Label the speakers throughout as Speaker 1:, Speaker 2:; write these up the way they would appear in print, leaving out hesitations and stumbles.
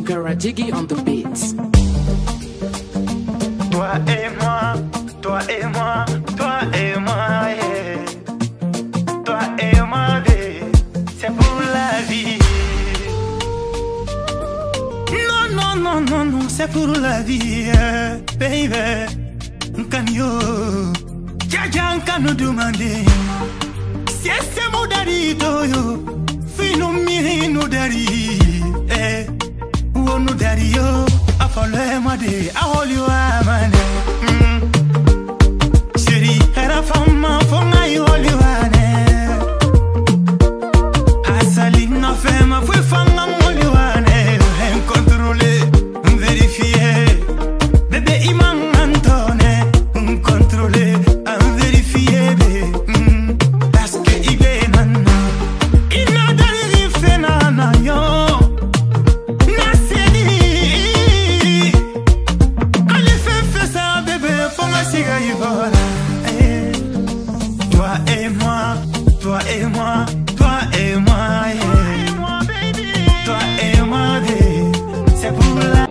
Speaker 1: Karajigi on the beats.
Speaker 2: Toi et moi, toi et moi, toi et moi, yeah. Toi et moi, c'est pour la vie. Non, non, non, non, non, c'est pour la vie, baby. Nkanyo, jaja nkano demander. Si c'est mon daddy, yo, fino mi no daddy, wo no daddy yo, afole moi de, aholi wa mane. Chérie, era fama fonga yo holi wa ne. Asali na fema fue fanga holi wa ne. Contrôler, vérifier, bébé imam Antone, contrôler, vérifier, parce que il est nana. Il n'a d'ailleurs fait nana yo. Toi et moi, toi et moi, toi et moi, yeah. Toi et moi, c'est pour la...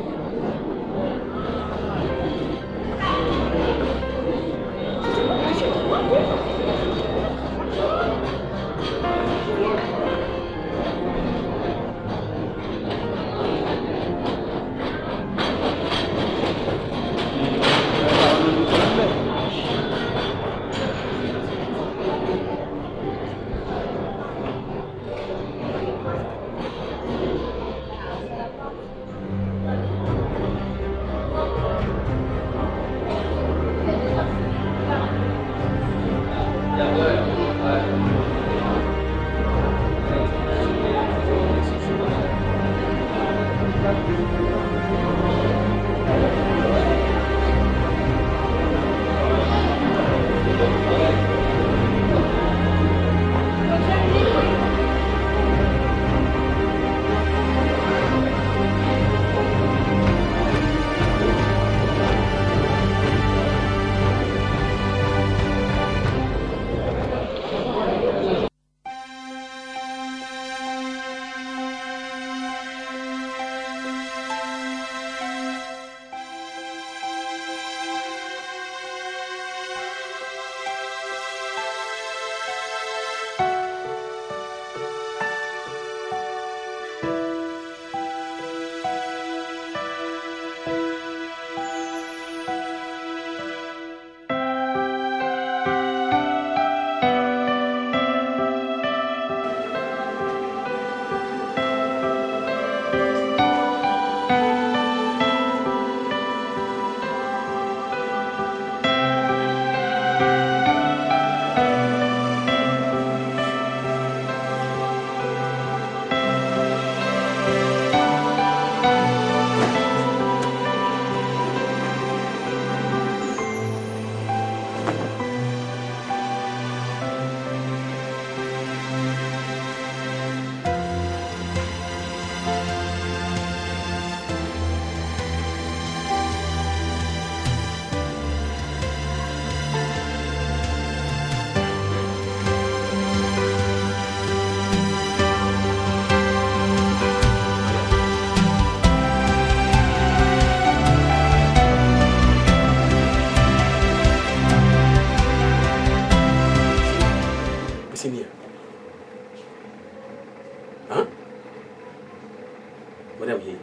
Speaker 3: Madame here.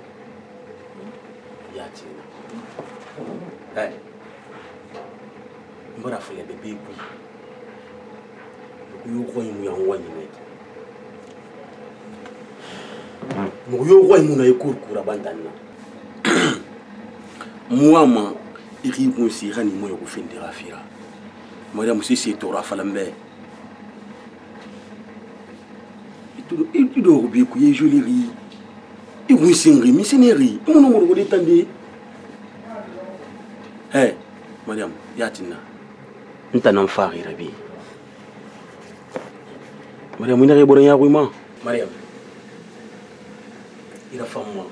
Speaker 3: Yati. Hey. Mbora fule bebe ku. Yo ko yimu ya nwanyi net. Yo ko yimu na yikurukura bantanna. Muama iri kunsi rani moyo kufindira fira. Madame sisi tora falambe. Itu do rubi ku ye jolie. Et oui, c'est une missionnaire. Mon nom est Tandé. Hey, madame, Yatina. Nous t'en faire Rabi. Madame, vous n'avez pas de argument. Madame, il a fait moi.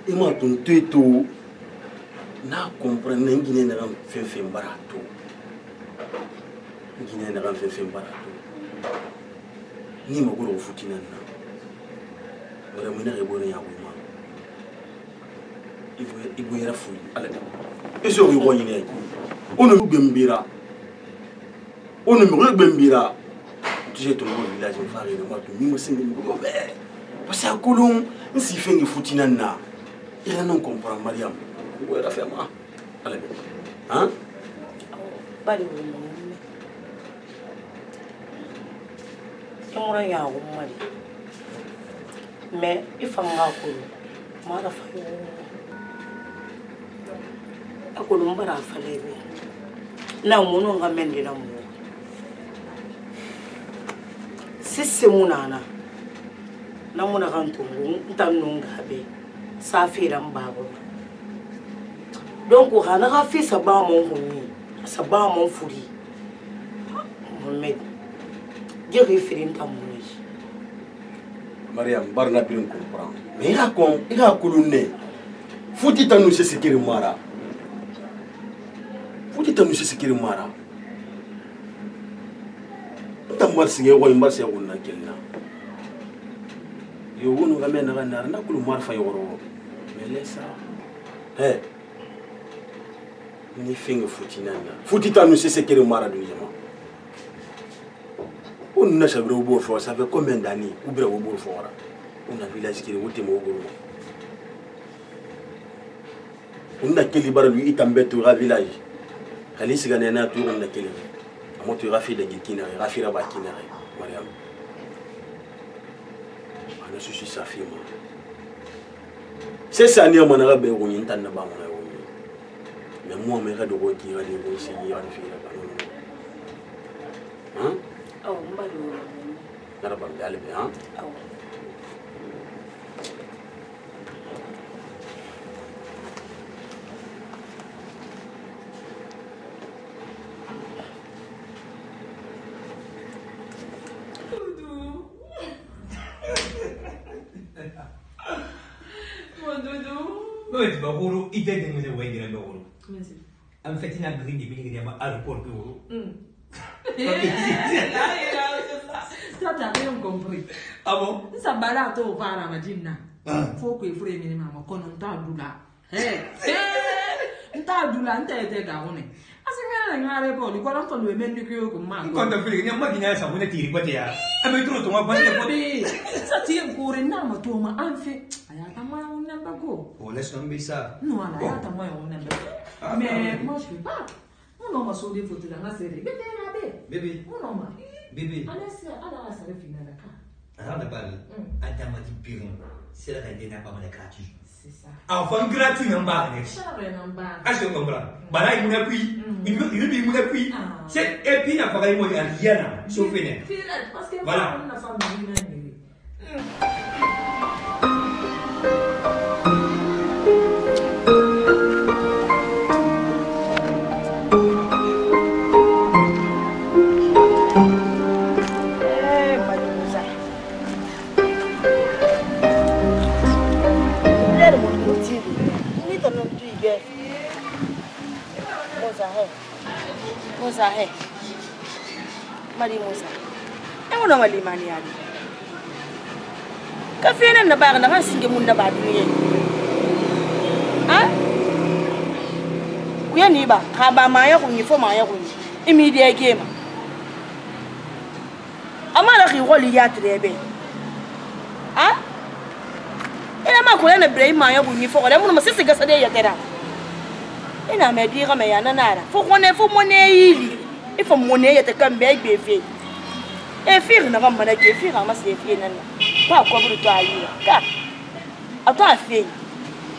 Speaker 3: Et moi, tout. Na comprendre Guinée n'a fait barato. Guinée n'a fait barato. Ni magoro futina na wala mun na rebo ya ko ma ibu yera fu ala da eso wi woni ne ono gbembira tu sais tout le monde village me faire moi tu mi mo singi mo be parce que kolon si fengi futina na il non comprend Mariam wo era fait ma ala da hein
Speaker 4: bali wo mo ya wo mari mais ifanga ko mara fa ako lo mbara falebe na umuntu ngamendela mu sisse munana na muna kantungu ntanunga be safira mbabo donc hana ka fi saba mon huni saba mon furi Mohamed je referin tamuni
Speaker 3: Mariam barna bien comprendre mais il a colonné futi tanu se sekiri mara futi tanu se sekiri mara tambar sige ko imbar se ko na kelna yo wono ga mena na kulu mar fa yoro mais laisse ça ni finga futi nana futi tanu se sekiri mara du yema on na sabre au beau ça fait combien d'années ou bre au beau fora on a village qui wote mo goro on a quel bar lui itambeto ra village khali sigane na tour on a quel amoto rafi de gikina rafi ra bakina Mariam ana sushi safima c'est ça ni amana ra be ko nyinta na ba mo mais moi me ra de ko ki ra de ko si ya fi ra ba hein
Speaker 4: oh mbalo
Speaker 3: nara ba dal be hein
Speaker 4: oh
Speaker 5: Mas bagulho e tem que vai direto bagulho. Am feito na grande de que ama aeroporto bagulho.
Speaker 6: Tá bem compris.
Speaker 5: Ah bon?
Speaker 6: Essa barata ou vara imagina. Foco e freio minha mama quando não tá dula. Não tá dula, não tem gaone. Assim mesmo na aeroporto, quando não tô no meio que eu com mal.
Speaker 5: Quando filho, minha máquina essa mulher tira para tirar. A mãe trouxe uma banda de
Speaker 6: essa tia corre na matoma, anfe. Aí a tamanho um namba go.
Speaker 5: Oh, laisse tomber ça.
Speaker 6: Não, ela a tamanho um namba. Mais moi je fais pas. On m'a sauvé photo dans la série. Bébé là
Speaker 5: Bébé.
Speaker 6: On m'a.
Speaker 5: Bébé.
Speaker 6: Alors ça va finir là.
Speaker 5: Ah, on parle. Attends, dit pirin. C'est la reine n'a pas mal gratuit.
Speaker 6: C'est ça.
Speaker 5: Enfant gratuit en bas.
Speaker 6: Ça va en bas.
Speaker 5: Ah, je comprends. Bah là, il m'a pris. Il m'a pris. C'est et puis la pareille moi rien. Sauf fini.
Speaker 6: Parce que
Speaker 5: voilà.
Speaker 6: On a famille.
Speaker 4: Musa he mari Musa e wona wali mani yani ka fena na ba na singe mun da ba duniya ah kuya ni ba ka ba ma ya kunyi fo ma ya kunyi immediate game amara ki woli ya trebe ah ina ma ko na Ibrahim ma ya kunyi fo da mun ma sisi gasa de ya tera ina me dira me ya nanara fo mone yili ifo mone ya te kambe gbe fe e fir na gamba na ke fir ma se fe nan pa ko buru to ayi ka ata fe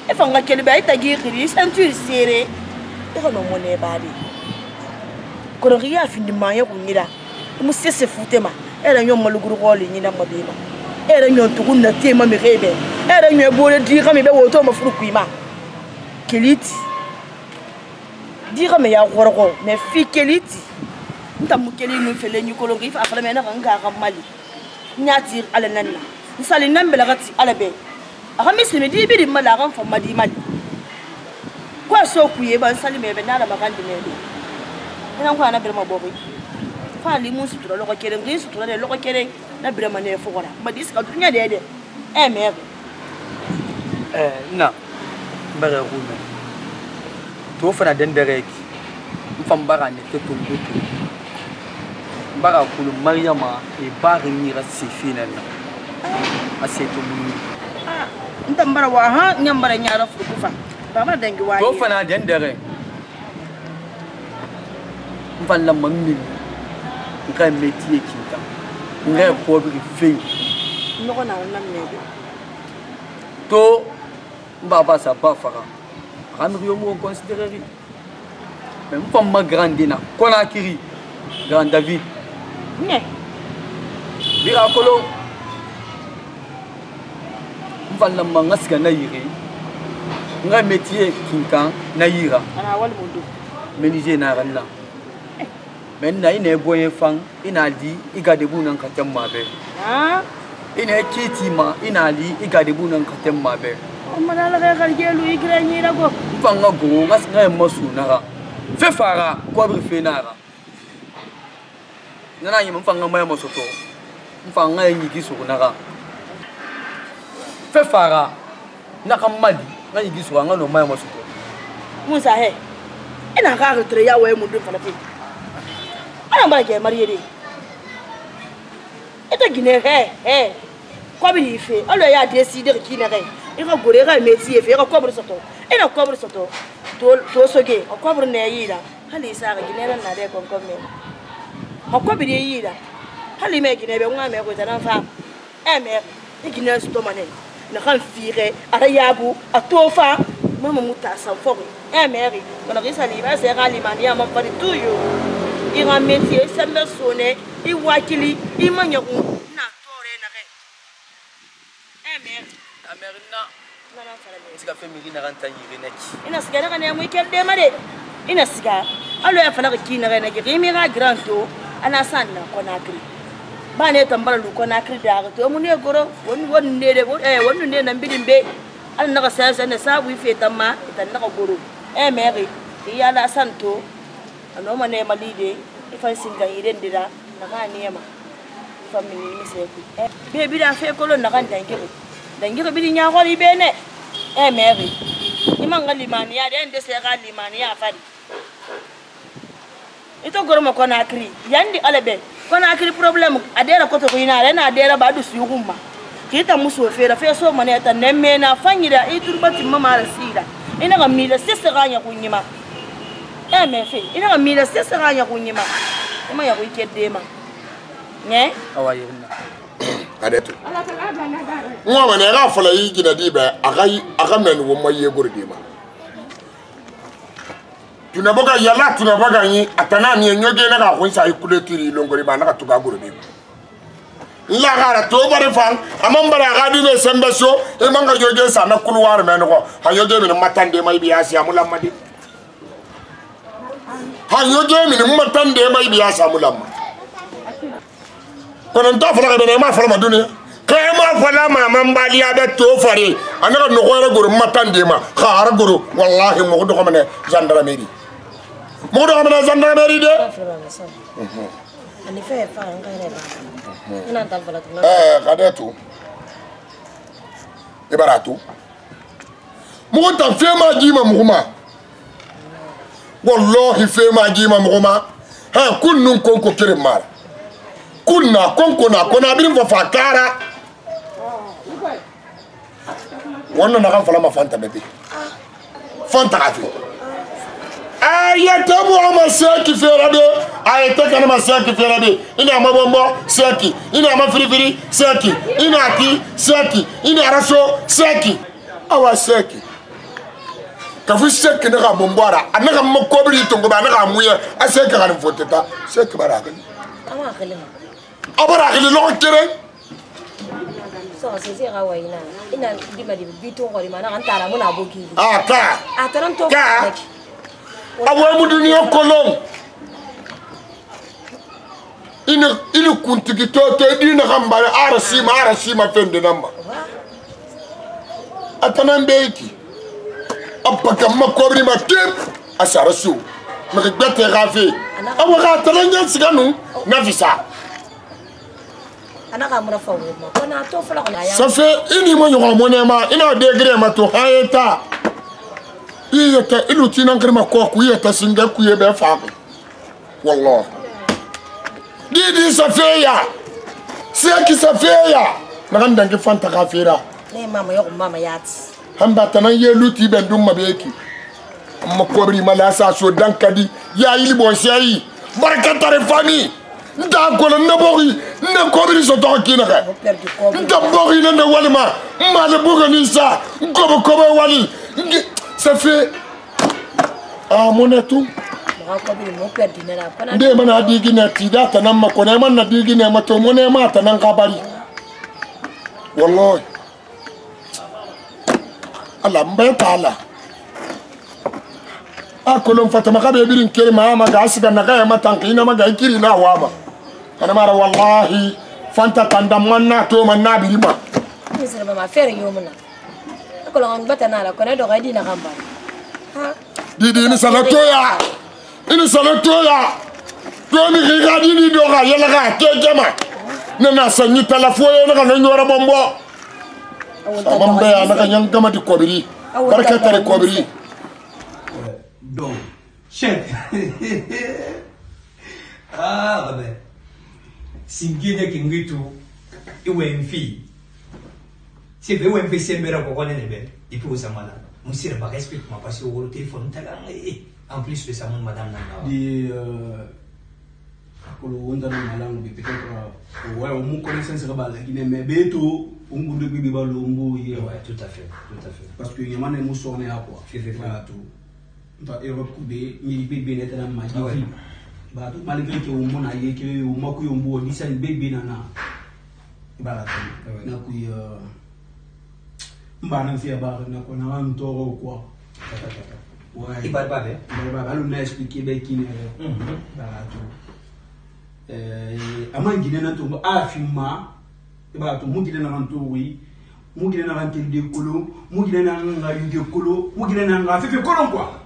Speaker 4: ifo nga kele ba ita gi khiri sentu sere e ko no mone ba de ko ro ya fi ni ma ya kunyira mu sese futema era nyo maluguru ko li ni na mabima era nyo tukun na tema mi rebe era nyo bole dira me be woto ma furu kuima keliti dira me ya gorgo me fi keliti ntamu keli nu fele ni kolongo ifa afala me na nga ga mali nyati ala nanna nsali nambela gati ala be aka misimi di bidi mala ga fa madi mali kwa so kuye ban sali me be na la magandi me be ina kwa na birma bobo fa li musu turo loko kere ngi su turo de loko kere na birma ne fo gora madi ska dunya de mère.
Speaker 7: Na. Mbara rume. To fana den dereki. Mfambara ne te tumbutu. Mbara kulu Mariama e bari mira sifina na. Aseto muni.
Speaker 4: Ntambara wa ha nyambara nyara fukufa. Baba dengi wa.
Speaker 7: To fana den dereki. Mfalla mammi. Nka métier kinta. Nga ko bi fe.
Speaker 4: Noko na mebe.
Speaker 7: To baba sa ba fara. Ramri mo considérer. Même femme ma grandina, Conakry, Grand David.
Speaker 4: Ne.
Speaker 7: Birakolo. Mfalla mangaska na yiri. Nga métier kinkan na yira.
Speaker 4: Ana wal mudu.
Speaker 7: Menisé na ranna. Menna ina boyen fang ina di iga debu nan katem mabe.
Speaker 4: Ah.
Speaker 7: Ina kiti ma ina li iga debu nan katem mabe.
Speaker 4: Amma la ga gargelu igre ni rago.
Speaker 7: Mfanga go ngas nga masu nara. Fe fara kwabri fe nara. Nana yima mfanga maya masoto. Mfanga yigi su nara. Fe fara nakamadi nga yigi su nga no maya masoto.
Speaker 4: Musa he. Ina ga retre ya we mudu fala fe. Ana mbara ke mariye de. Eta gine he. Kwabri fe. Alo ya décider ki na re. Ika gore ga métier fe, ika kwabri soto. Ina kwabri soto. To soge, kwabri ne yira. Hali sa ga gine na de kon kon me. Kwabri yira. Hali me gine be ngwa me ko tan fa. Me gine sto manen. Na kan fire, ara yabu, atofa, mama muta sa fo. Meri, kon ri sali ba se ga limania ma pari tuyo. Ira métier sembe sone, I wakili, I manyaku na tore na re. Meri.
Speaker 7: Amerina nana fara me sika family na ranta yiri neki
Speaker 4: ina siga na kana mu kel de made ina siga allo ya fala ki na na ki mi ga granto ana san na Conakry ba ne tambara lu Conakry da ga to mu ne goro won ne de won ne na bidin be an na ga sa na sabu fe tamma itan na ga goro meri ya la santo ano ma ne malide ifan singa iden dira na ga niema family mi se ku be bi da fe ko lo na ga dangere dangere bi nya ko libene meri imanga limani ya de se ga limani ya fadi ito goro mo Conakry yandi alebe Conakry problem adera ko to ina na adera ba du su yugumma kita muso fera fe so mane ta nemme na fanyida iturbati mama rasida ina ga mila sese ga nya kunyima mefe ina ga mila sese ga nya kunyima ima ya ku kedema ne
Speaker 7: awayirna
Speaker 8: adeto ngwa mane ga fala yi gina dibe aga men wo maye gurdima tunaboga yala tunaboga yi atana ni nyoge na ga kunsa ikule tiri longori ba na ka tuga gurdima la gara to bare fan amambara ga dime sembe so e manga joge sa na kulwar men ko ha yoge min matande mai biya sia mulamadi ha yoge min matande mai biya sa mulamma kono ta fala ga be ma fala ma dunia kayama fala ma mambali ada to fare anaka no gore guru matande ma khara guru wallahi mo do ko mane gendarmerie mo do ko mane gendarmerie de
Speaker 4: ani fe fa ngare ba ina tan fala tu
Speaker 8: kadetu ibaratu mo ta fe ma jima muguma wallahi fe ma jima muguma ha kunnun konko kire mara kunna konko na kona birin fa fakara wannan na kan fala ma fanta bebe fanta kafi ayata muhammad saki ferade ayata kana ma saki ferade ina mabombo saki ina ma firifiri saki ina ki saki ina raso saki awa saki kafu saki na bombora anaka makobri tongo ba na muye asaki kan foteta saki baraka
Speaker 4: ama khale
Speaker 8: abara khale lo kere
Speaker 4: so sisi ga waina ina dima di bitu ngori mana kan tara muna boki
Speaker 8: ka
Speaker 4: ataran to
Speaker 8: ka awa mu dunia kolon ina kuntigi to dina khambare arasima fende namba atanan beiki apaka makobri matip asara su magbete gafe awa ga taranya siganu nafisa Ça fait une mois monema, il a degré ma to hayeta. Il était il outil n'engrais ma quoi, il était single couille ben femme. Wallah. Didi ça fait ya. C'est qui ça fait ya. N'randa qui fanta kafira.
Speaker 4: Mama yat.
Speaker 8: Hamba tanan ye luti ben dum mabeki. Ma kobri malasa so dankadi ya ili bon sey. Barakatare famille. Nda ko na bori na kobri so to kina ka. Nda bori na walima. Ma le bogani sa. Kobo wali. Ça fait ah mon tout. Nde mana digi na tida tanan ma ko na man na digi na ma to mone ma tanan ka bari. Wallahi. Allah mbeta Allah. Akolon fatama ka be birin kere ma ga asiga na ga ma tanki na ma ga kiri na waba. Kana mara wallahi fanta tanda manna to man na birima.
Speaker 4: Misra ma fere yomuna. Akolon bata na la ko na do ga dina gamba. Ha?
Speaker 8: Didi ni salato ya. Ini salato ya. To ni ga didi do ga yela ga ke jama. Na sanyi telefono na ga nyora bombo. Amambe ya na ga nyang gama di kobiri. Barakatare kobiri.
Speaker 5: Donc, chef. Ah, ben. Si Guinée qui nous tout, il y a une fille. Si vous avez un fils, c'est bien qu'on est belle. Et puis, vous avez madame. Monsieur, ne respecte moi parce que vous avez le téléphone. En plus, de ça, madame n'a
Speaker 9: dit pour le peut-être ouais, on connaissance la Guinée, mais bientôt, on peut le bébé balombo.
Speaker 5: Ouais, tout à fait.
Speaker 9: Parce que y a des gens qui à quoi. Europe coupé, il bébé n'est pas magique. Bah, malgré que on a eu que on m'a couillé on boit 10 bébé nana. Bah, na couillé mbana fia ba na ko na am toro quoi. Ouais.
Speaker 5: Il parle pas bien.
Speaker 9: Bah, on a expliqué ben qui n'est bah tout. Aman Guinée na to afima ba to mu Guinée na to oui. Mu Guinée na ranté de colo, mu Guinée na ngari de colo, mu Guinée na ngafi fe colon quoi.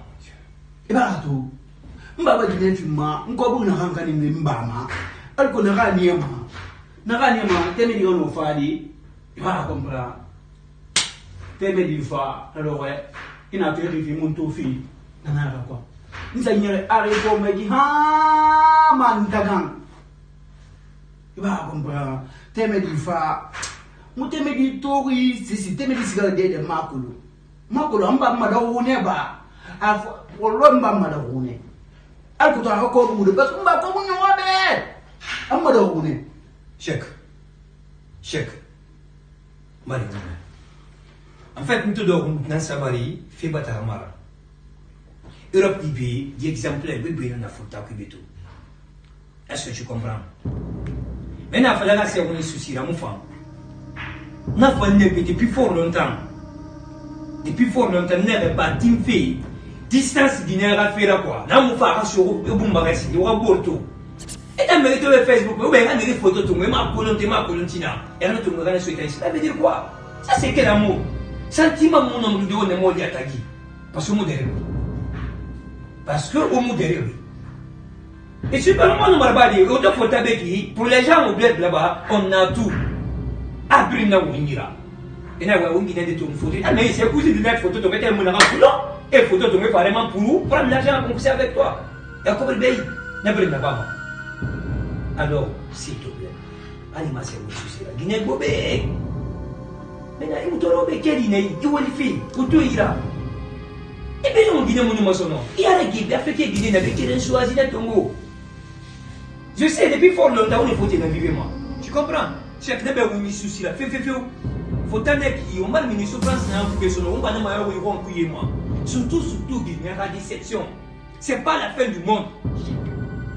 Speaker 9: Bah tout. Mbaba Guinée fima, nko na hankani ni mbama. Alko na ganiema. Na ganiema teme di ono fadi. Ba compra. Teme di fa alors ina terrifié mon to fi. Nana quoi. Nza nyere arrêto me di ha man dagang. Ba compra. Teme di fa. Mu teme di tori si teme di siga de makulu. Makulu amba madawune ba. Af wolomba madawune. Alko ta ko mu de parce que mba ko mu nyobe. Amma dawune.
Speaker 5: Chèque. Marie. En fait, nous devons dans Samari, fait battre Mara. Europe d'IB, d'exemplaires, oui, bien, on a foutu à Kubeto. Est-ce que tu comprends? Maintenant, il faut la faire un souci à mon femme. On a fait depuis fort longtemps. Depuis fort longtemps, on n'avait pas team fait. Distance dîner à faire quoi? Là, on va faire sur le bon magasin, il y aura beaucoup. Et dans le Facebook, on va des photos de ma colontina. Et on va regarder sur ça veut dire quoi? Ça, c'est quel amour? Sentiment mon homme de on est mort d'attaquer. Parce que modéré. Parce que au modéré. Et super le monde m'a pas dit, on doit faire avec qui? Pour les gens au bled là-bas, on a tout. Après, on a Wingira. Et là, on a des tours photos. Ah, mais c'est cousin de mettre photo, de mettre un mon avant et photo de mettre vraiment pour nous, prendre l'argent à converser avec toi. Et à combien de pays? N'a pas. Alors, s'il te plaît, allez, ma sœur, c'est la Guinée Bobé. Maintenant, il vous a dit qu'il y a une fille, où tu iras. Et bien, on dit que il y a des Guinéens, il y a des Guinéens qui ont choisi d'être Tongo. Je sais, depuis fort longtemps, on est foutu dans le vivement. Tu comprends? Chaque fois que vous avez un souci, faut t'amener qui ont mal mis souffrance dans la personne, on va nous moi. Surtout, il y a une déception. C'est pas la fin du monde.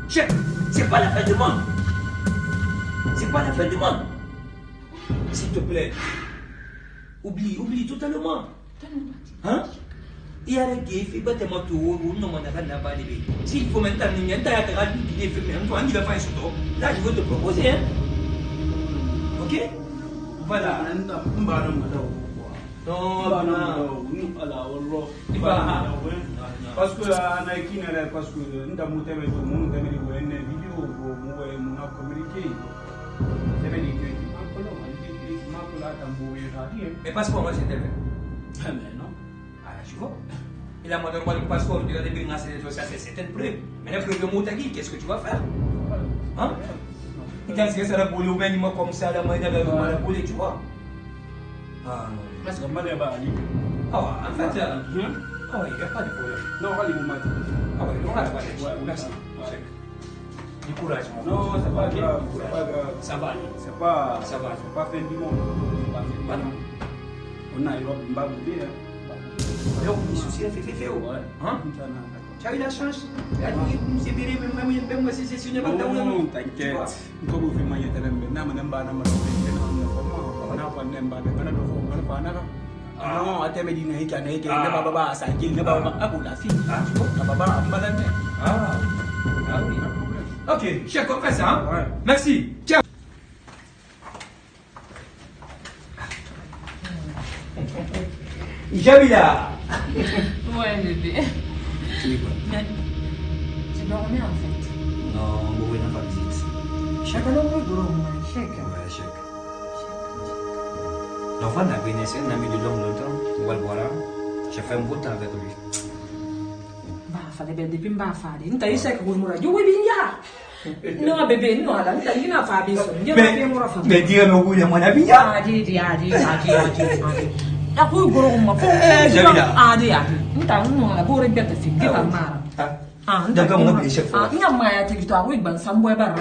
Speaker 5: Chef, c'est pas la fin du monde. C'est pas la fin du monde. S'il te plaît. Oublie totalement. Hein? Il y a des gays, il faut battre mon tour, non, on n'a pas de bébé. S'il faut maintenant, il y a un tas de gays, il va faire son tour. Là, je veux te proposer, hein? Ok? Voilà. Non,
Speaker 9: parce que parce que nous avons vidéo pour nous communiquer.
Speaker 5: Mais passeport, moi c'était vrai.
Speaker 9: Mais non.
Speaker 5: Ah, tu vois. Il a demandé le passeport, tu as des ça c'est une preuve. Mais la preuve de Moutagui, qu'est-ce que tu vas faire? Hein? Il t'a dit que ça l'a boulé ou même comme ça, la moitié de la boulé, tu vois. Ah non.
Speaker 9: Parce que mal est bas, Ali.
Speaker 5: Ah ouais, en fait, ah ouais, il n'y a pas de problème.
Speaker 9: Non, Ali, vous m'avez dit.
Speaker 5: Ah ouais, on a pas de
Speaker 9: Ouais,
Speaker 5: merci. Du courage, mon
Speaker 9: non, c'est pas grave, c'est pas grave.
Speaker 5: Ça va aller.
Speaker 9: C'est pas,
Speaker 5: Ça va.
Speaker 9: c'est pas fin du monde. C'est pas fin du monde. On a eu un baboubi, hein.
Speaker 5: Alors, il souci, fait.
Speaker 9: Ouais.
Speaker 5: Hein? Tu as eu la chance. C'est bien, même si c'est une bonne
Speaker 9: non, t'inquiète. Nko bu fima yete lembe na mana mbana mara na kwa nemba de kana do kana pa na non ateme di na hika ne baba sa jil ne baba abu la fi baba ambala ne
Speaker 5: ah oui. Ok, chef, on fait ça, hein? Ouais. Merci. Ciao. Jamila.
Speaker 6: Ouais, bébé.
Speaker 5: Tu dis quoi?
Speaker 6: Tu dormais en fait.
Speaker 5: Non, on va pas visite.
Speaker 6: Chacun a un gros moment, chacun.
Speaker 5: Ouais, chèque. L'enfant n'a pas essayé, un ami de l'homme longtemps. On va le voir là. J'ai fait un beau temps avec lui.
Speaker 6: Bah, fallait bien depuis ma femme. Nous t'as eu ça que vous m'aurez dit, oui, bien. Non, bébé, non, là, nous t'as eu ma femme.
Speaker 5: Mais dis-moi, vous, il y a mon ami.
Speaker 6: Adi. Aku guru rumah, adi. Entah, nunggu aku ribet sih, kita marah.
Speaker 5: Dah kamu nggak bisa.
Speaker 6: Ini apa ya cerita aku iban sampai barang.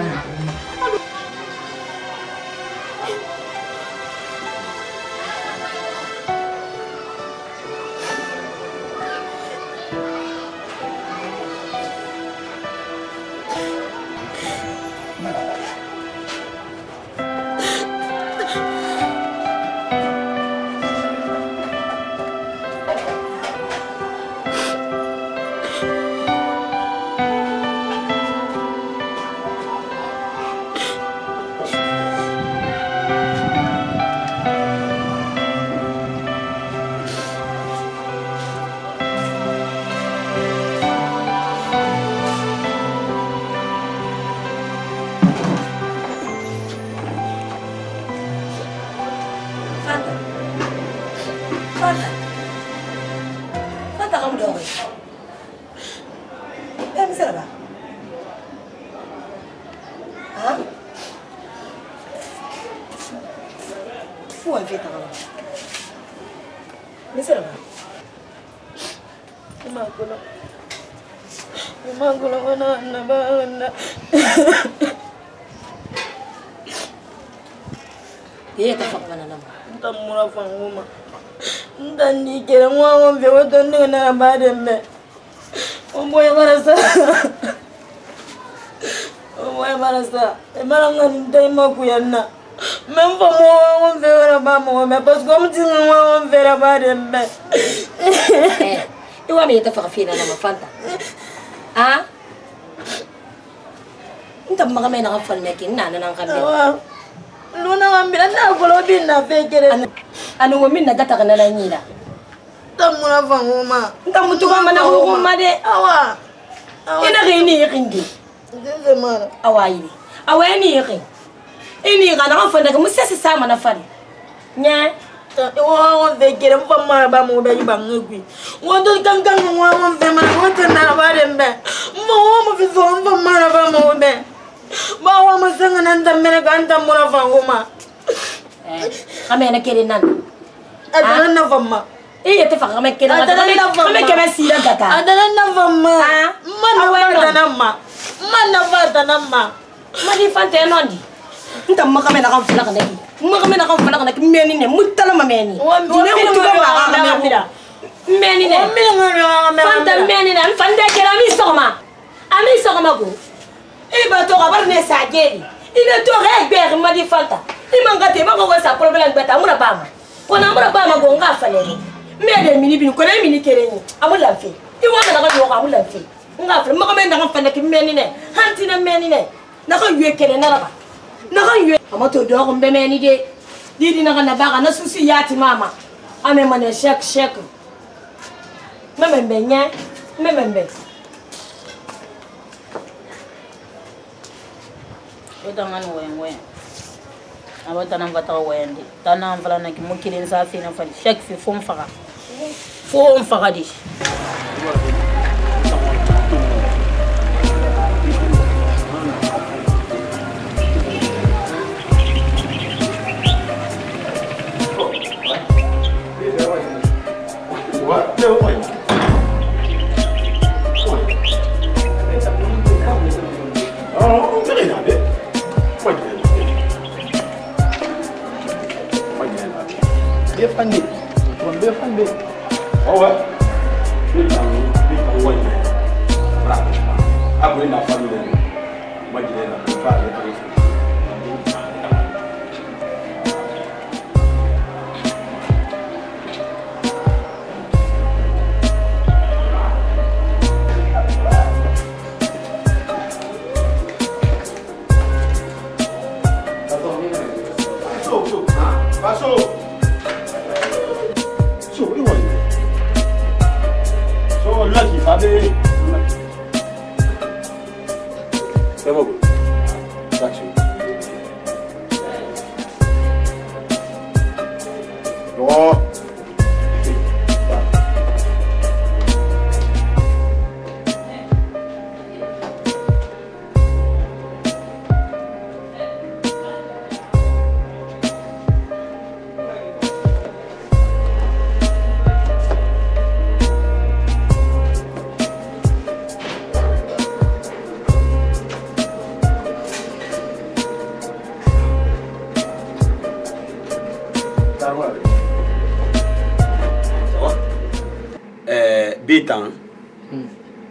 Speaker 4: Fanta kamu dong. Bisa ba? Hah? Fuan fita kamu. Bisa ba? Magulo na ba na. Iya tafak mana nama? Tamura fanguma. Ndani kera mwa mbe watonde na badembe. Omboye barasa. Omboye barasa. Emaranga ndayima kuyanna. Memba mwa mbe wala ba mwa mbe parce que mtinga mwa mbe ra badembe. Iwa me tafak fina na mafanta. Ah? Nta magame na kafal mekin na nan kambe. Luna ngambira na golo binna fekere. Anu wo minna gata kana na nyira. Tamuna fanguma. Ntamutuka mana nguma de. Awa. Ina gini yindi. Ndeze mara. Awa yini. Awa ni yiki. Ini kana afanda ka musese sama na fani. Nya. Wo fekere mfa mara ba mu be yiba ngwi. Wo do kankan wo mfe mara wo tana ba dembe. Mo fi so mfa mara ba mu be. Bawa masanga nanda mere ganta mura fanguma. Kami na kiri nan. Adalah na fama. Iya te fanga kiri nan. Kami kami sila gata. Adalah na fama. Mana fata nama. Mana fata nama. Madi fante nondi. Nta makame na kamfula kana ki. Makame na kamfula kana ki meni ne mutala mameni. Dine mutuka ba kana mira. Meni ne. Fanta meni ne. Fanta kira mi soma. Ami soma go. Iba to kabar ne sajeli. Ina to regber madi falta. Imangate bako ko sa problème beta mura bama. Kona mura bama go nga falele. Mede mini bin ko na mini kerenyi. Amula fi. Iwa na ka yo amula fi. Nga fa mako men nga fane ki meni ne. Hanti na meni ne. Na ko yue kele na ba. Na ko yue. Amato do ko mbe meni de. Didi na kana ba na susi yati mama. Ame mane shek. Memembe nya. Memembe. Udah ngan weng. Abatana ngata wende. Tana mvala na kimukile nsafi na fali. Chaque fi fom faga. Fom faga di.
Speaker 3: What? No way. Oh, very nice. What? Dia pandai. Tuan dia pandai. Oh, what? Dia what? Berapa? Aku ni nak pandai. Macam ni nak pandai.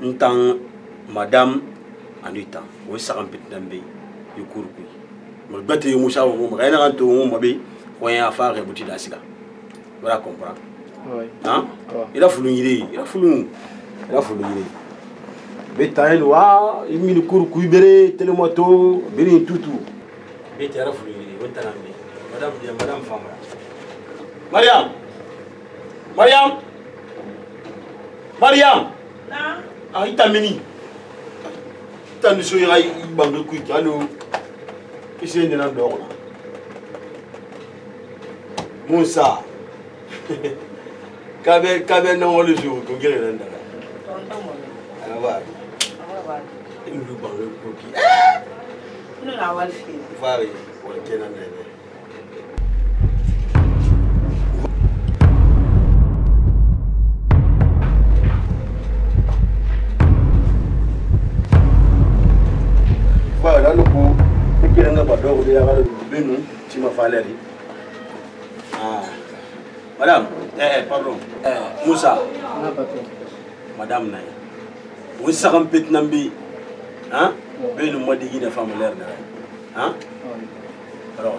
Speaker 3: Ntang madame anutan o sagan pitnambe yukurku mo bate yo musa wo mo kayna kanto mo be ko ya faare buti dasiga wala comprendre oui hein il a fulu yiri betain wa imi kurku ibere telemoto bere tutu bete ara fulu yiri wotanambe madame fama Mariam
Speaker 4: na
Speaker 3: ah itamini tanu so yai bangu ku allo isende na dogla Musa kabe na wolu jo ko gere na ndara aba ilu bangu ku ki
Speaker 4: no na wal fi
Speaker 3: fare wala kenan ne Voilà, nous pouvons faire un peu de nous, si ma fallait. Ah, madame, pardon, Moussa, madame Naya, vous savez un peu de Nambi, hein? Ben, nous m'avons dit de femme l'air, hein? Alors,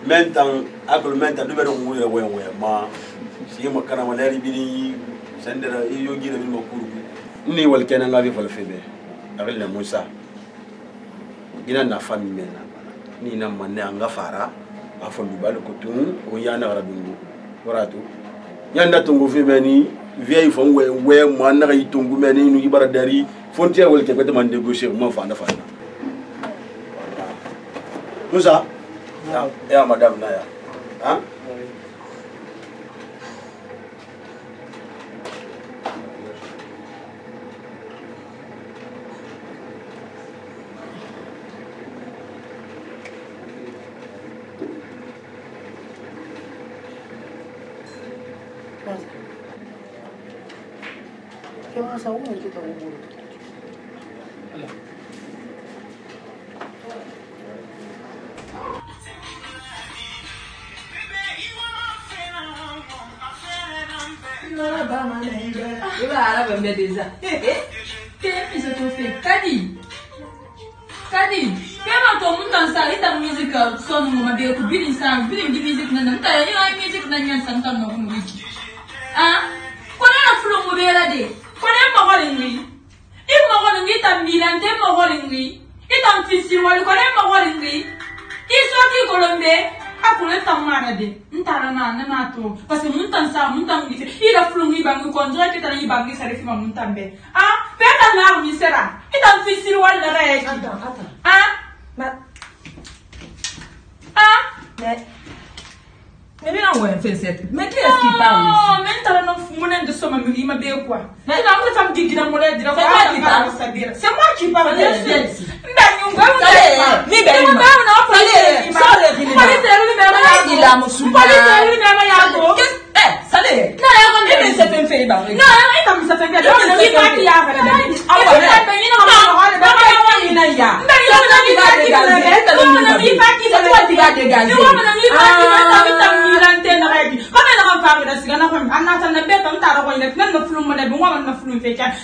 Speaker 3: maintenant, après maintenant, nous allons voir ma si ma carama l'air bini sendera iyo gira mi makuru ni wal kenan ngavi fal febe avec le Moussa gina na famille mena ni na manne anga fara afondu bal ko tun o yana rabingu waratu yanda tungu febe ni vieille fon we mo na yi tungu meni nu ibara dari frontière wal ke ko man négocier mo fa na fa Moussa ya madame Naya hein
Speaker 4: ¿Qué vas a uno y qué te hago?
Speaker 6: Kadi, kema to mun dan sa ita music son mo be ku bilin sa bilin di music nan ta yo ai music nan yan san tan mo music ah ko na fulo mo be la de ko na mo ko ni i mo ko ni ta milante mo ko ni i ta fisi wal ko na mo ko ni i so ki kolombe Aku le tamara de. Ntara na to. Parce que muntan ngite. Ila flungi bangu kontra kita ni bangi sare fima muntambe. Ah, peta na mi sera. Ita fisiri wala reki. Ah?
Speaker 10: Mais non, ouais, fait cette. Mais qui est-ce qui parle ici?
Speaker 6: Non, mais t'as un enfant de somme, mais il m'a bien quoi. Mais la femme qui dit dans mon aide, c'est moi qui parle. C'est moi qui parle.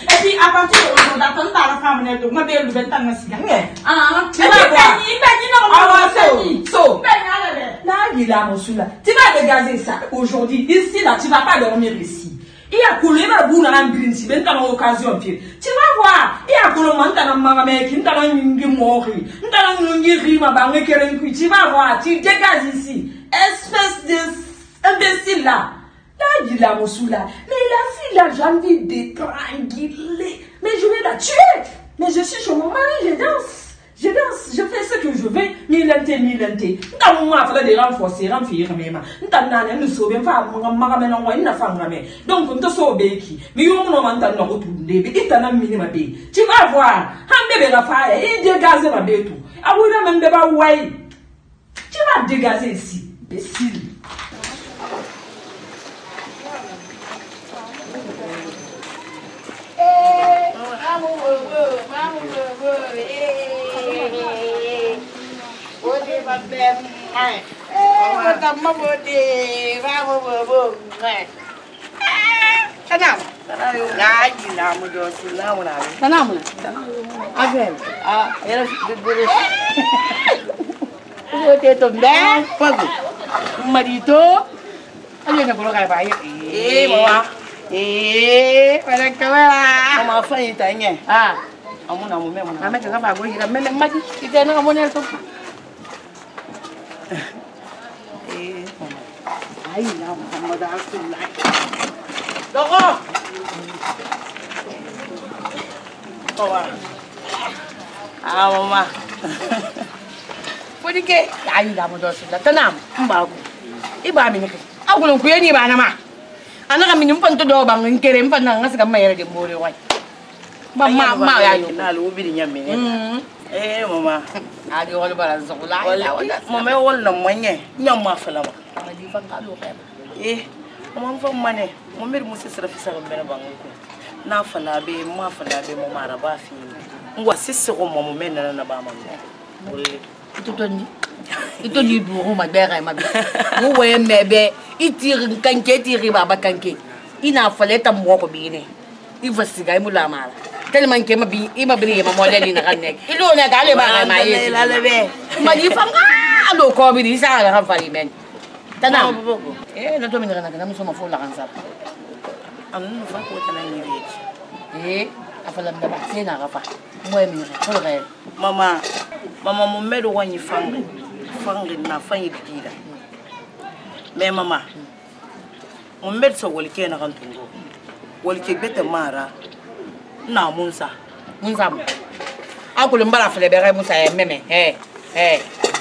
Speaker 6: Et puis à partir de aujourd'hui, la femme n'est pas belle de 20 ans.
Speaker 10: Tu vas dégager ça aujourd'hui. Ici, là, tu ne vas pas dormir ici. Il y a coulé ma boule à l'ambulance, même dans l'occasion. Tu vas voir, il y a coulé mon temps à ma mère qui t'a mort. Tu vas voir, tu dégages ici. Espèce d'imbécile là. Là, il a mon sou là. Mais la fille là, j'ai envie de tranquiller. Mais je vais la tuer. Mais je suis chez mon mari, je danse. Je fais ce que je veux. Milente. N'ta moi faire des renforcer, renfire même. N'ta nana nous sauver, fa magamé non wa ina fangame. Donc on te sauve qui. Mais on no manta no retourner. Il t'a na minima bé. Tu vas voir. Han bébé la faille, il dégage ma bé tout. Ah oui même bébé ouais. Tu vas dégager ici. Imbécile.
Speaker 4: Para acabar. Mama fai tanya. Amuna mu me mama. Mama ka ba go hira mele maji ite na mo ne to. Ai na Muhammad Rasulullah. Dogo. Bawa. Mama. Podike. Ai na Muhammad Rasulullah tanam mbago. Iba mi ne. Agulon ku yeni ba na ma. Anak kami nyimpan tu doa bang kirim pan nang sekarang mayar di bawah wai. Mama ya yo. Nah lu bini nyampe. Mama. Adi orang balas sekolah. Mama orang namanya nyamma fela ma. Adi fan kalu kan. Mama fan mana? Mama mesti serap serap bena bang aku. Na fela be, ma fela be, mama araba fi. Ngwa sisi ko mama mena na ba mama. Itu tu ni. Itu ni buku madera mabi. Muwe mebe itiri kanke tiri baba kanke. Ina faleta mwoko bine. Ivasiga imula mala. Tellement que mabi ima bri ma moleli na kanek. Ilo na gale ba ma yesi. Lalabe. Madi fanga ado ko bi sa la fali men. Tana. Na to min kana mo so fola kan sa. Anu fa ko tana ni ri. Afalam da ba sina rafa. Moy mi ko re. Mama mo medo wani fanga. Fanga na fanyi bidila. Mais mama. Mo med so wol ke na kan tungo. Wol ke bete mara. Na Musa. Akule mbara fele bere Musa meme.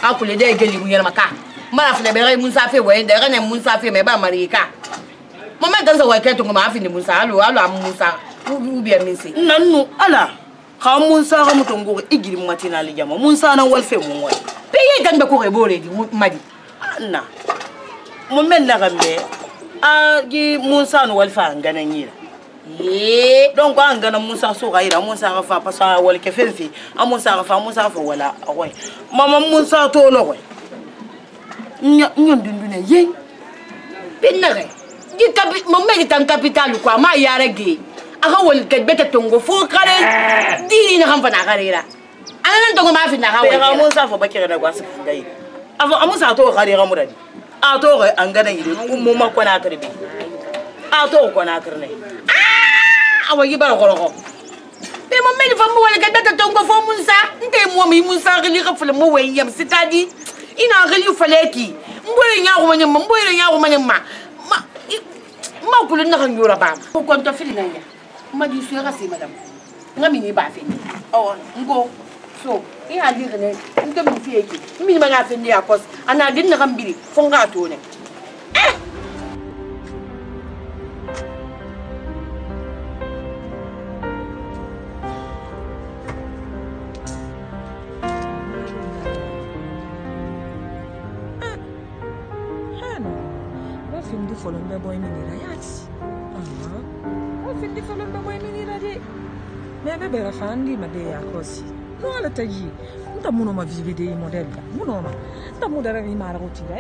Speaker 4: Akule de geli mu yela maka. Mbara fele bere Musa fe we de rene Musa fe me ba marika. Mama ganza wa keto ngoma afi ni Musa alo Musa. Ubi amisi. Nanu ala. Ka Musa ga mutongo igiri mu matina ali jama. Musa na wal fe mu wai. Peye gan be ko rebore di madi. Na. Mo men na gambe. Gi Musa no wal fa ngana nyira. Donc quand on a Musa Souraïra, Musa Rafa, parce que wal kefelfi, a Musa Rafa, Musa fa wala, ouais. Maman Musa to lo ouais. Nyon dundune yen. Benare. Di capi, mon mec est en capital quoi, ma yaregi. Aha wal ke beta tongo fo kare. Di na kan fa na kare ra. Anan tongo ma fi na ha wal. Musa fa bakira da gwasu ngai. Ava Musa to kare ra muradi. A to ga an gana yi, ummu ma ko na karbi. A to ko na karne. Awa yiba goroko be mo meni famu wala gadata tongo fo Musa nte mo mi Musa gili khafle mo we yam sitadi ina gili faleki mbole nya ko manyama ma kulu na kan yura ba ko kon to fili nanya ma di su ga si madam ngami ni ba fe ni ngo so ya li ne ndo mi fi yake mi ma ga fe ni akos ana din na kan biri fonga to ne
Speaker 11: Folombe boy minira yati. O findi folombe boy minira de. Me be bera fandi ma de yakosi. No ala taji. Nta muno ma vivide model ka. Muno ma. Nta mudara ni mara utira.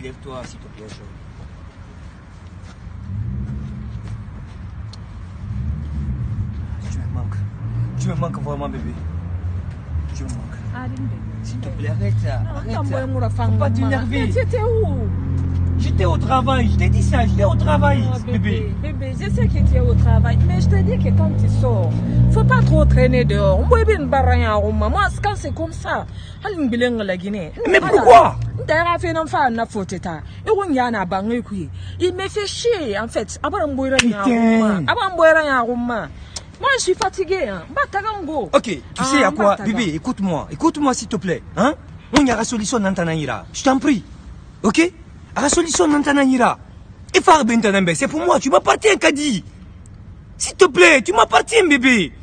Speaker 5: Lève-toi, s'il te plaît, Tu me manques vraiment, bébé. Tu me manques. S'il te plaît, arrête ça. Arrête ça. Faut pas t'énerver.
Speaker 11: T'étais où?
Speaker 5: J'étais au travail, je t'ai dit ça, j'étais au travail, bébé.
Speaker 11: Bébé, je sais que tu es au travail, mais je te dis que quand tu sors, faut pas trop traîner dehors. Moi, quand c'est comme ça,
Speaker 5: mais pourquoi?
Speaker 11: Il me fait chier, en fait. Moi, je suis fatigué.
Speaker 5: Ok, tu sais à quoi? Bébé, écoute-moi s'il te plaît. Hein? On y a la solution dans ta naïra. Je t'en prie. Ok? La solution dans ta naïra. Et faire Bentanambe, c'est pour moi, tu m'appartiens, Kadi. S'il te plaît, tu m'appartiens, bébé.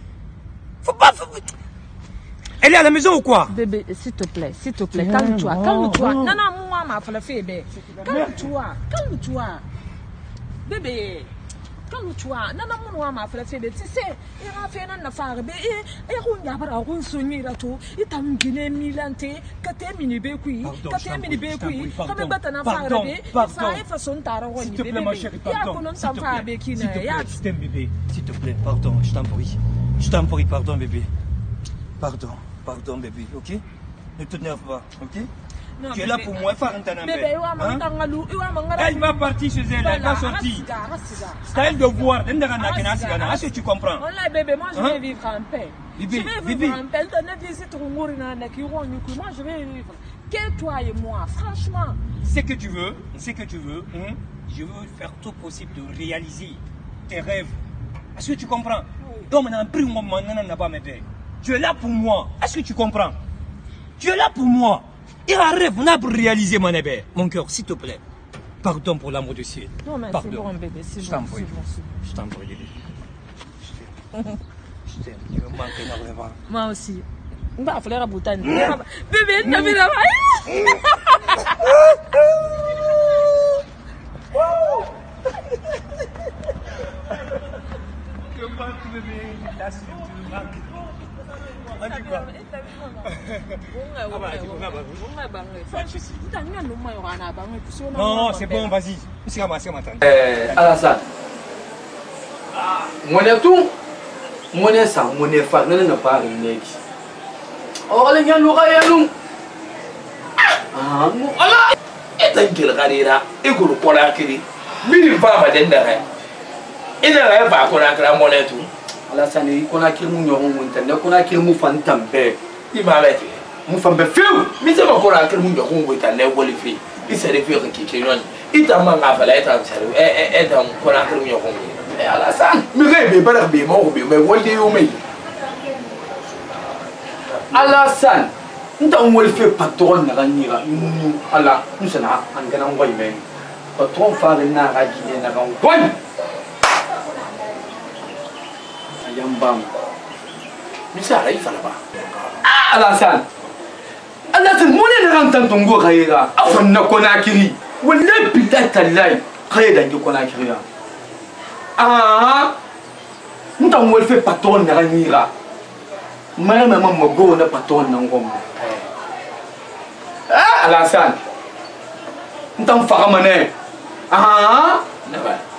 Speaker 5: Faut pas. Elle est à la maison ou quoi?
Speaker 11: Bébé, s'il te plaît, calme-toi. Non, moi, ma fille, bébé. Calme-toi. Bébé. Calme-toi. Non, moi, ma fille, tu sais, il a fait un affaire, bébé. Et on y a pas un sonnier là tout. Il t'a mis une milante, que t'es mini-bécoui, comme un bâton à faire, bébé. Il façon de
Speaker 5: s'il te plaît, ma chérie, pardon. Bébé, s'il te plaît, pardon, je t'en prie, pardon, bébé. Pardon, bébé, ok? Ne te nerve pas, ok? Non, tu es là pour moi, faire un tanambe. Elle va partir chez elle, elle va sortir. C'est à elle de voir. Est-ce que tu comprends?
Speaker 11: Bébé, moi je vais vivre en paix. Je vais vivre en paix. Moi je vais vivre. Que toi et moi, franchement.
Speaker 5: C'est que tu veux, je veux faire tout possible de réaliser tes rêves. Est-ce que tu comprends? Donc maintenant, pris un moment, tu es là pour moi. Est-ce que tu comprends? Tu es là pour moi. Il a un rêve, on a pour réaliser mon bébé. Mon cœur, s'il te plaît. Pardon pour l'amour du ciel.
Speaker 11: Non, mais c'est bon, bébé. C'est bon.
Speaker 5: Je t'en prie, bébé. Je t'aime. Tu me manques énormément.
Speaker 11: Moi aussi. On va faire la bouteille. Bébé, t'as vu la
Speaker 5: Tu me manques, bébé. La suite, tu me manques. Non, c'est bon, vas-y.
Speaker 7: Alassane. Monnaie ça, monnaie fa, n'a pas rien. Oh, les gars, nous regardons. Voilà. Et t'as une carrière, et que le poids qui mille fois va d'endere. Et n'a pas qu'on a la monnaie tout. Alassane, il connaît qu'il m'a dit qu'on a qu'il m'a fait tamper. Il m'a dit, mon femme me fait. Mais c'est pas qu'on a qu'il m'a dit qu'on a les volets. Il s'est référé qui est non. Il t'a manqué à faire être et donc qu'on a qu'il m'a dit. Mais Alassane, mais rêve pas de mort, mais what do you mean? Alassane, nous avons fait patron de la Nira. Allah, nous sommes en gagnant un même. Patron faire une nara qui est un Yambam. Mais ça arrive là-bas. Ah, Alassane, mon est rentré ton go Raïra. Afin de Konakiri. Ou le pitat à l'ail. Raïda de Konakiri. Ah, nous avons fait patron de la Nira. Maya mama mago na paton ng gom. Alasan. Ntang faka mane. Aha.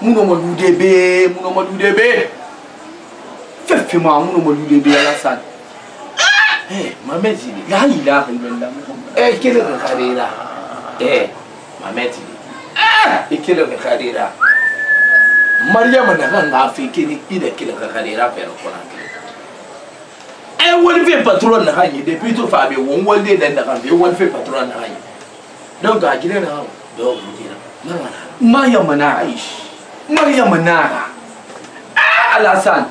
Speaker 7: Muno madudebe. Fefe ma muno madudebe alasan.
Speaker 12: Mameti.
Speaker 7: La ilaha illallah.
Speaker 12: Kile ka karira. Mameti. Kile ka karira. Maryam na kan afi kile kile ka karira pero kona. Wọ́n fẹ́ patron na hanyi depuis tout fa be won wolde den da kan be wọ́n fẹ́ patron na hanyi donc a gire na do budira
Speaker 7: Maryam na Aish Maryam na Alasan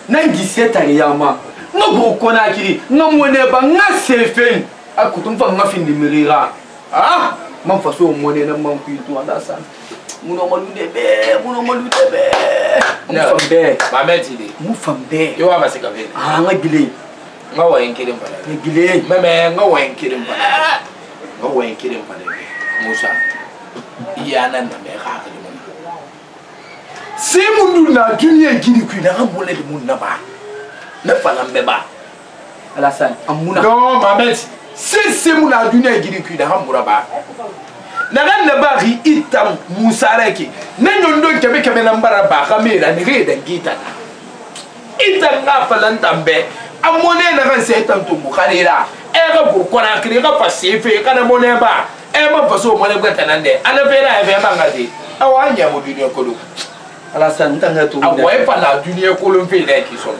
Speaker 7: nangi setari yama ngo kona kiri ngamone ba ngasefen akutum fa ngafindi mirira man faso mone na man kuitu Alasan muno maludebe Mufambe
Speaker 12: Mameti
Speaker 7: Mufambe
Speaker 12: yo aba sika ve
Speaker 7: ngagile
Speaker 12: ngawa enkire mpala
Speaker 7: ngagile
Speaker 12: meme ngawa enkire mpala Musa yana na me ka ka limon
Speaker 7: si mundu na dunia gini kuina ngambole de munna ba na fala mbeba Alasan amuna
Speaker 12: non Mameti si muna dunia gini kuina ngambura ba nagan na bari itam Musa reki nanyondo kebe na mbara ba kamera ni reda gita itam nga falantambe amone na kan se tam to bukarira ga burkona kire ga pasefe kana mone ba ma faso mone gata nande ana vera e ba ngadi awanya mo dunia kolo
Speaker 7: Alasan tanga to
Speaker 12: awai pala dunia kolo fe da ki so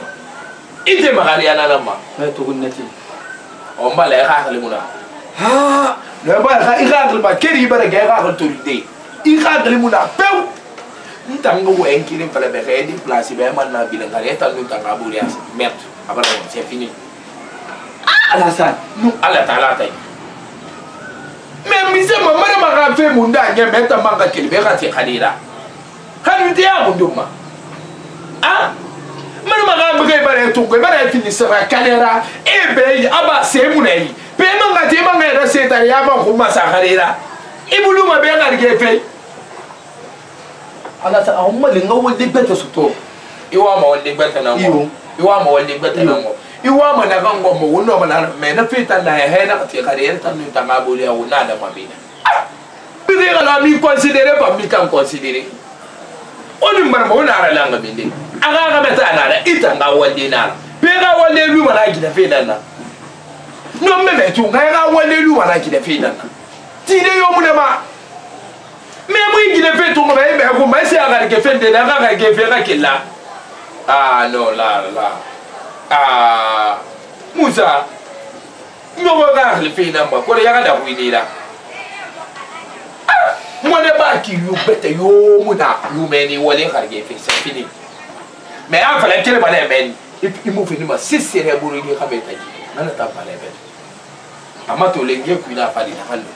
Speaker 12: ite magari ana lama
Speaker 7: to gunnati
Speaker 12: o mala ga halimuna le ba ga iragle ba keri bara ga ga autorité iragle muna pew ntanga wo enkiri pala be ga di place be man na bilan ga eta nu tanga buri as merde abala c'est fini
Speaker 7: Alasan
Speaker 12: nu ala taala tay mais mise ma mara ma ga fe munda nya meta manga kiri be ga ti khalira kan dia bunduma mara ma ga be bare to ko bare fini sera kalera e be aba se munai pema ngati manga era setari aba kuma sakarira ibulu ma be ngari gefe
Speaker 7: Alasan amma linga wodi beta suto
Speaker 12: iwa ma wodi beta na ngo iwa ma wodi beta na ngo iwa ma na ngo mo wono ma na me na fita na he na ti karira tan ni tanga boli ya wona da mabina bide ala mi considérer pas mi kan considérer oni mar mo na ara langa binde aga ga meta na da itanga wodi na be ga wodi lu ma na gida fe na non me metu nga wale lu wana ki de fina ti de yo mu de ma me mu ki de fe to mo be ko ma se aga ke fe de na ga ke fe ga killa no la Musa no ga ga le fina ma ko ya ga da huini la mo de ba ki yu bete yo mu na yu me ni wale ga ke fe c'est fini mais en fait le ba le men il mu fini ma si c'est buru ni ga beta ji nana ta ba le beta amato lenge kuina fali na halo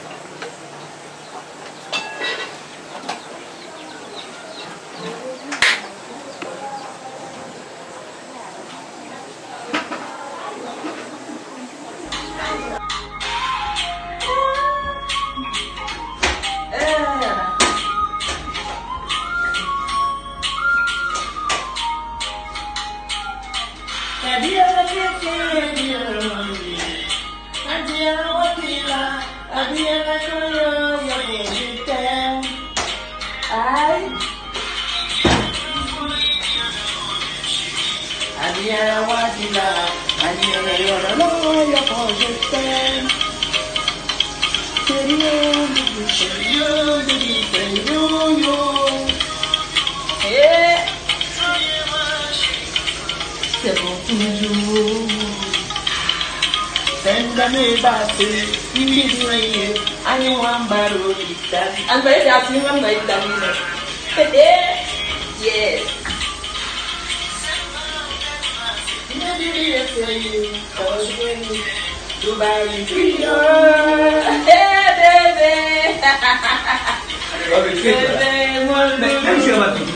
Speaker 13: C'est bon toujours. Sendame basi, imidwe, anyuambaro itani.
Speaker 10: And very asking one like that. Yes.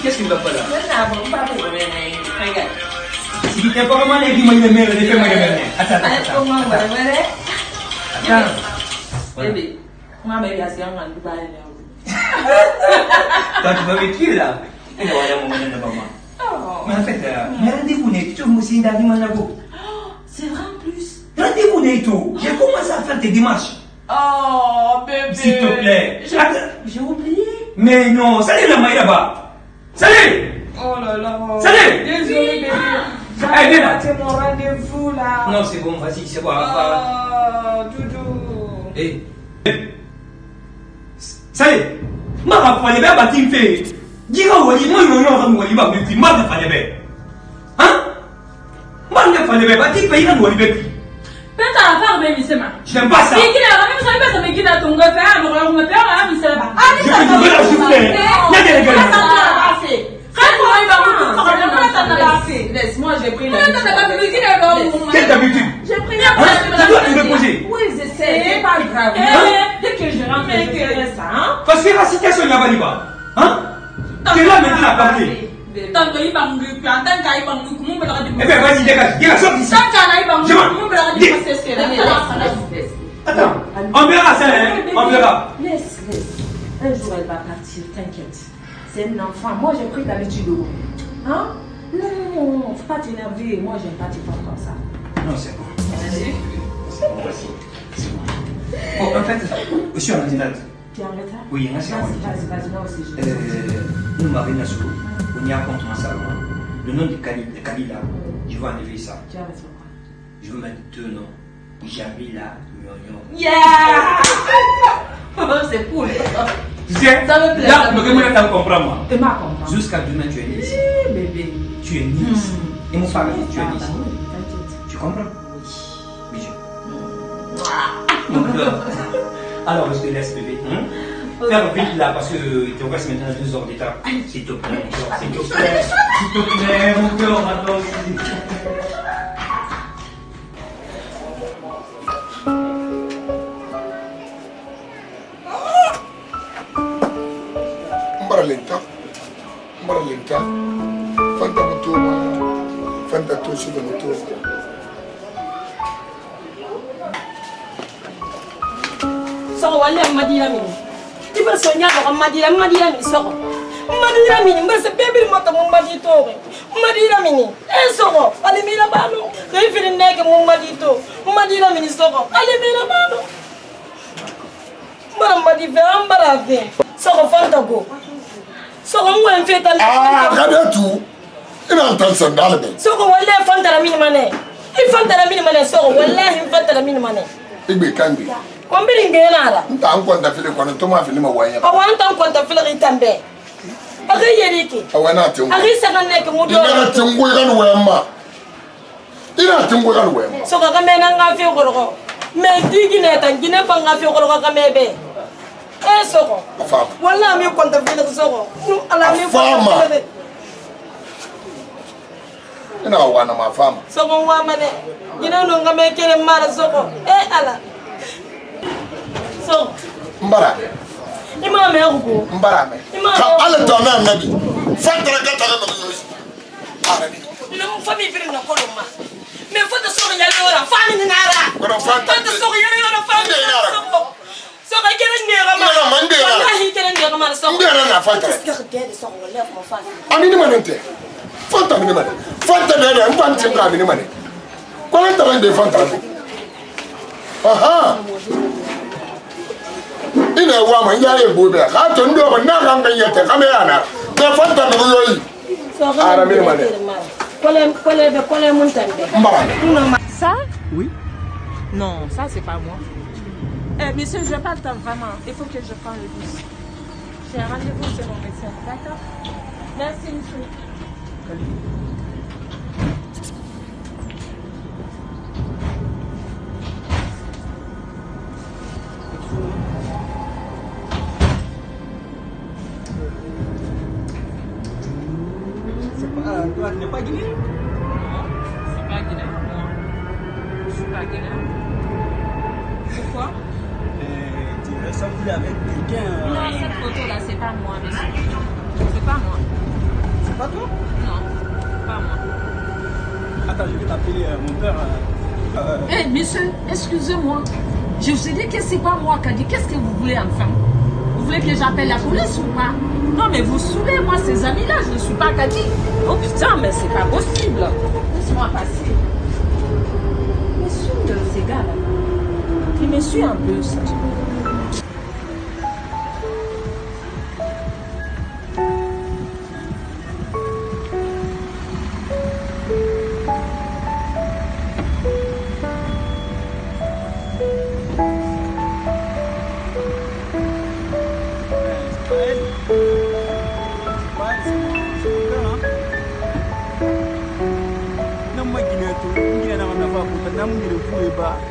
Speaker 5: Qu'est-ce qu'il va pas là? Si tu pas comment les images de mer, les femmes de mer. Attends.
Speaker 10: Baby, moi baby a siang an Dubai now.
Speaker 5: Toi tu vas vêtir là. Et là on a mon maman. Mais en fait, mais rendez-vous n'est tu me si d'aller mal là-bas.
Speaker 10: C'est
Speaker 5: Rendez-vous Neito. J'ai commencé à faire tes démarches.
Speaker 10: Oh, bébé.
Speaker 5: S'il te plaît.
Speaker 10: J'ai oublié.
Speaker 5: Mais non, salut la maille là-bas. Salut.
Speaker 10: Oh là là.
Speaker 5: Salut.
Speaker 10: Désolé, bébé.
Speaker 5: Hey,
Speaker 10: J'ai raté mon rendez-vous là.
Speaker 5: Non, c'est bon, vas-y, c'est bon.
Speaker 10: Oh, Doudou.
Speaker 5: Hey. Salut. Ma fallait bien bâtir une fée. Dis-moi, moi, je vais me dire, ma fallait bien. Hein? Ma fallait bien bâtir pays là, moi, je vais me
Speaker 6: Peta la faire bébé c'est ma.
Speaker 5: J'aime pas ça.
Speaker 6: Et qui a même ça me ça me qui a ton gars faire alors on me perd là mais ça va.
Speaker 5: Je peux te dire s'il vous plaît. N'a pas
Speaker 10: Laisse-moi, j'ai pris
Speaker 5: quelle d'habitude?
Speaker 10: J'ai pris
Speaker 5: tu dois te reposer.
Speaker 10: Oui, je sais, c'est pas grave. Dès que je rentre, je ferai ça.
Speaker 5: Parce que la situation là-bas, hein? Tu es là maintenant à parler.
Speaker 6: Tant que il va me gueuler, tant qu'il va me gueuler, comment me
Speaker 5: Eh bien, vas-y, dégage, sors d'ici.
Speaker 6: Tant qu'il va me gueuler, comment me gueuler.
Speaker 5: Attends, on verra ça, hein? On verra.
Speaker 10: Laisse. Un jour, elle va partir, t'inquiète. C'est un enfant. Moi, j'ai pris d'habitude. Hein? Non, faut pas t'énerver. Moi, j'aime pas tes femmes comme ça.
Speaker 5: Non, c'est bon. C'est bon, vas-y. C'est bon. Bon, en fait, je suis en ordinateur.
Speaker 10: Tu es en retard?
Speaker 5: Oui, merci.
Speaker 10: Vas-y, moi aussi.
Speaker 5: Nous, Marina Sou, on y a contre mon salon. Le nom de Kabila, je vais enlever ça.
Speaker 10: Tu as raison.
Speaker 5: Je veux mettre deux noms. Jamila, Nyonyo.
Speaker 10: Yeah! Oh, c'est cool.
Speaker 5: Tu sais,
Speaker 10: ça me plaît.
Speaker 5: Là, le gars, t'en comprends, moi.
Speaker 10: Tu m'as compris.
Speaker 5: Jusqu'à demain, tu es né ici.
Speaker 10: Bébé.
Speaker 5: Tu es né ici. Et mon père, tu es né ici. Tu comprends?
Speaker 10: Oui.
Speaker 5: Bijou. Alors, je te laisse, bébé. Faire vite là, parce que tu restes maintenant 2 heures d'état. S'il te plaît, mon cœur. S'il te plaît. S'il te plaît, mon cœur, maintenant aussi.
Speaker 8: Mbaralenta. Fanta mutuma. Fanta toshi da mutuma.
Speaker 4: Soko wale madira mini. Ibar sonya ko madira mini soko. Madira mini mbese baby mata mo madito. Madira mini. Soko ale mira balo. Kay firin neke mo madito. Madira mini soko. Ale mira balo. Mara madive ambara ve. Soko fanta go. Soko ngwe mfeta.
Speaker 8: Kada tu. Ina tan sandal be.
Speaker 4: Soko wale fanta la mini mane. Ifanta la mini mane soko wallahi fanta la mini mane.
Speaker 8: Igbe kangi.
Speaker 4: Kombiri ngena.
Speaker 8: Nta an kwanta fili kono to ma fili ma wanya.
Speaker 4: Awan tan kwanta fili ritambe. Agi yeriki.
Speaker 8: Awana tingu.
Speaker 4: Agi saganne ke mudo.
Speaker 8: Ina tingu kan wema. Ina tingu kan wema.
Speaker 4: So ka mena nga fi gorgo. Me digi ne tan gine fa nga fi gorgo ka mebe. Soko.
Speaker 8: Fama.
Speaker 4: Wala mi kwanta fili soko. Nu ala mi kwanta fili.
Speaker 8: Ina wana ma fama.
Speaker 4: Soko wa mane. Gine no nga me kere mara soko. Ala. So,
Speaker 8: mbara
Speaker 4: ima me ko
Speaker 8: mbara me ka ala to na nabi fantara ga tara no yosi arabi
Speaker 4: ina mo fami birin na ko ma me fota so ya lora fami ni nara
Speaker 8: ko fanta
Speaker 4: so ya lora fami so ka kere ndera ma wallahi kere ndera ma so
Speaker 8: ndera na fantara
Speaker 4: so wala ko fami
Speaker 8: ani ni manente fanta ni mane fanta ne fanta ka ni mane ko la tara de fanta aha ina wa man yare gobe ka to ndo ba na kan yete kamera na na fanta no yoyi ara mi mane
Speaker 4: kole mun tande
Speaker 8: mbara
Speaker 11: ça oui non ça c'est pas moi monsieur je pas le temps vraiment il faut que je prenne le bus j'ai un rendez-vous chez mon médecin d'accord merci monsieur
Speaker 9: Toi, tu n'es pas guinéen?
Speaker 11: Non, je suis pas guinéen, moi. Je suis pas guinéen. Pourquoi?
Speaker 9: Tu ressembles avec quelqu'un.
Speaker 11: Non, cette photo-là, c'est pas moi, monsieur. C'est pas moi.
Speaker 9: C'est pas toi?
Speaker 11: Non, pas moi.
Speaker 9: Attends, je vais t'appeler mon père.
Speaker 11: Monsieur, excusez-moi. Je vous ai dit que c'est pas moi qui a dit. Qu'est-ce que vous voulez enfin? Vous voulez que j'appelle la police ou pas? Non, mais vous saoulez, moi, ces amis-là, je ne suis pas Kadi. Oh putain, mais c'est pas possible. Laisse-moi passer. Mais saoule, gars là. Il me suit un peu, si tu veux.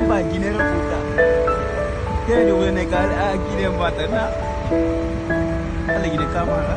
Speaker 9: Ba gine ra puta ke do ne ka a gine mata na ala gine kamera